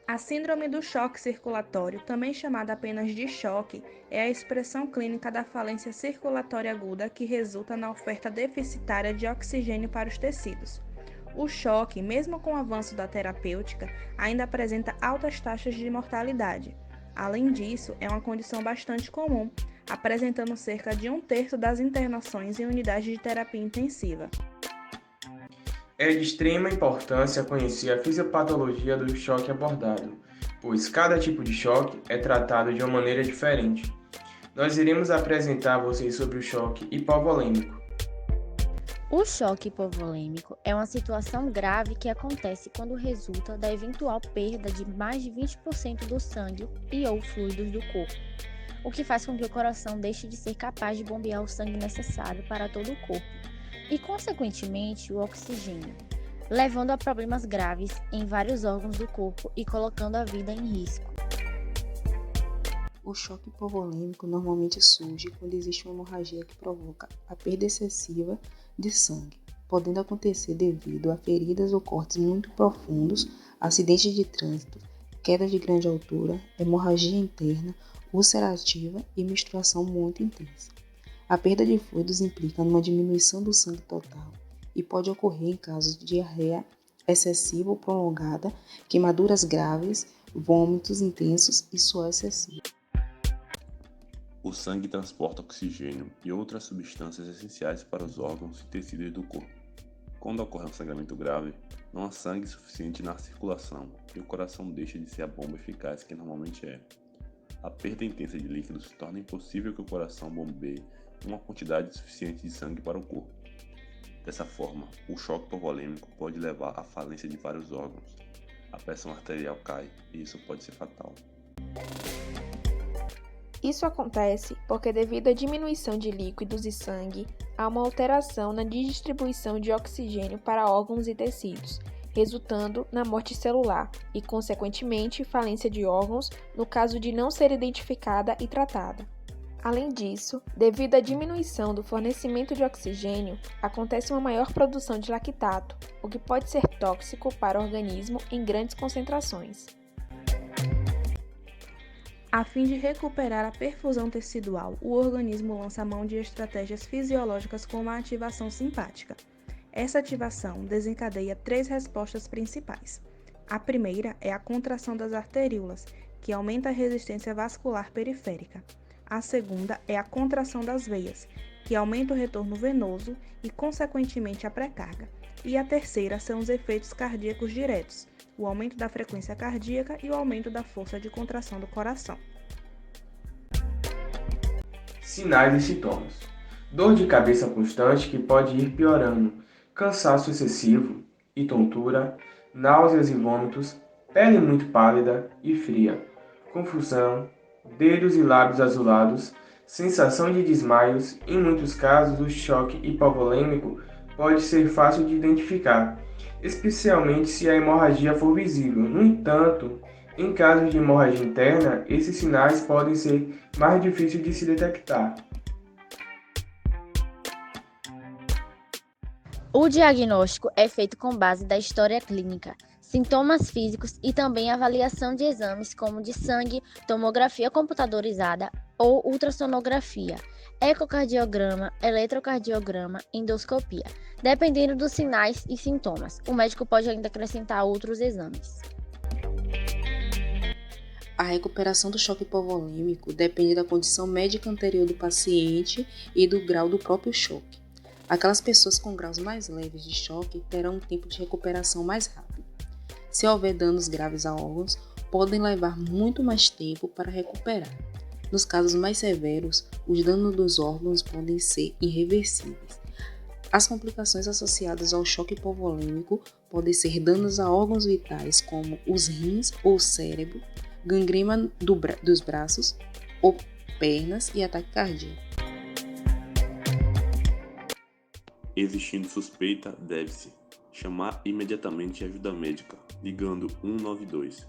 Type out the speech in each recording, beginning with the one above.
A síndrome do choque circulatório, também chamada apenas de choque, é a expressão clínica da falência circulatória aguda que resulta na oferta deficitária de oxigênio para os tecidos. O choque, mesmo com o avanço da terapêutica, ainda apresenta altas taxas de mortalidade. Além disso, é uma condição bastante comum, apresentando cerca de um terço das internações em unidades de terapia intensiva. É de extrema importância conhecer a fisiopatologia do choque abordado, pois cada tipo de choque é tratado de uma maneira diferente. Nós iremos apresentar a vocês sobre o choque hipovolêmico. O choque hipovolêmico é uma situação grave que acontece quando resulta da eventual perda de mais de 20% do sangue e/ou fluidos do corpo, o que faz com que o coração deixe de ser capaz de bombear o sangue necessário para todo o corpo e, consequentemente, o oxigênio, levando a problemas graves em vários órgãos do corpo e colocando a vida em risco. O choque hipovolêmico normalmente surge quando existe uma hemorragia que provoca a perda excessiva de sangue, podendo acontecer devido a feridas ou cortes muito profundos, acidentes de trânsito, queda de grande altura, hemorragia interna, ulcerativa e menstruação muito intensa. A perda de fluidos implica numa diminuição do sangue total e pode ocorrer em casos de diarreia excessiva ou prolongada, queimaduras graves, vômitos intensos e suor excessivo. O sangue transporta oxigênio e outras substâncias essenciais para os órgãos e tecidos do corpo. Quando ocorre um sangramento grave, não há sangue suficiente na circulação e o coração deixa de ser a bomba eficaz que normalmente é. A perda intensa de líquidos torna impossível que o coração bombeie uma quantidade suficiente de sangue para o corpo. Dessa forma, o choque hipovolêmico pode levar à falência de vários órgãos. A pressão arterial cai e isso pode ser fatal. Isso acontece porque, devido à diminuição de líquidos e sangue, há uma alteração na distribuição de oxigênio para órgãos e tecidos, resultando na morte celular e, consequentemente, falência de órgãos no caso de não ser identificada e tratada. Além disso, devido à diminuição do fornecimento de oxigênio, acontece uma maior produção de lactato, o que pode ser tóxico para o organismo em grandes concentrações. A fim de recuperar a perfusão tecidual, o organismo lança mão de estratégias fisiológicas como a ativação simpática. Essa ativação desencadeia 3 respostas principais. A primeira é a contração das arteríolas, que aumenta a resistência vascular periférica. A segunda é a contração das veias, que aumenta o retorno venoso e, consequentemente, a pré-carga. E a terceira são os efeitos cardíacos diretos, o aumento da frequência cardíaca e o aumento da força de contração do coração. Sinais e sintomas. Dor de cabeça constante que pode ir piorando, cansaço excessivo e tontura, náuseas e vômitos, pele muito pálida e fria, confusão, dedos e lábios azulados, sensação de desmaios. Em muitos casos, o choque hipovolêmico pode ser fácil de identificar, especialmente se a hemorragia for visível. No entanto, em casos de hemorragia interna, esses sinais podem ser mais difíceis de se detectar. O diagnóstico é feito com base da história clínica, sintomas físicos e também avaliação de exames como de sangue, tomografia computadorizada ou ultrassonografia, ecocardiograma, eletrocardiograma, endoscopia. Dependendo dos sinais e sintomas, o médico pode ainda acrescentar outros exames. A recuperação do choque hipovolêmico depende da condição médica anterior do paciente e do grau do próprio choque. Aquelas pessoas com graus mais leves de choque terão um tempo de recuperação mais rápido. Se houver danos graves a órgãos, podem levar muito mais tempo para recuperar. Nos casos mais severos, os danos dos órgãos podem ser irreversíveis. As complicações associadas ao choque hipovolêmico podem ser danos a órgãos vitais como os rins ou cérebro, gangrena dos braços ou pernas e ataque cardíaco. Existindo suspeita, deve-se chamar imediatamente ajuda médica, ligando 192.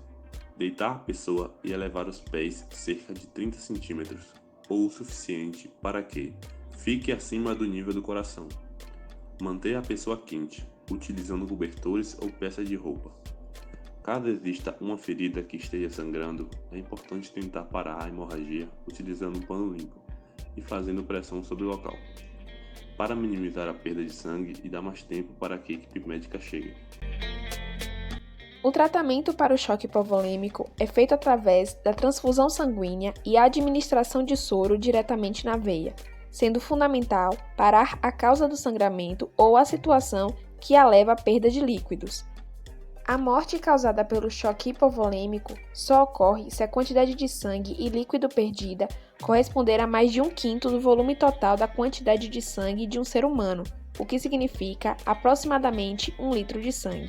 Deitar a pessoa e elevar os pés cerca de 30 cm, ou o suficiente para que fique acima do nível do coração. Manter a pessoa quente, utilizando cobertores ou peças de roupa. Caso exista uma ferida que esteja sangrando, é importante tentar parar a hemorragia utilizando um pano limpo e fazendo pressão sobre o local, para minimizar a perda de sangue e dar mais tempo para que a equipe médica chegue. O tratamento para o choque hipovolêmico é feito através da transfusão sanguínea e a administração de soro diretamente na veia, sendo fundamental parar a causa do sangramento ou a situação que a leva à perda de líquidos. A morte causada pelo choque hipovolêmico só ocorre se a quantidade de sangue e líquido perdida corresponder a mais de 1/5 do volume total da quantidade de sangue de um ser humano, o que significa aproximadamente 1 litro de sangue.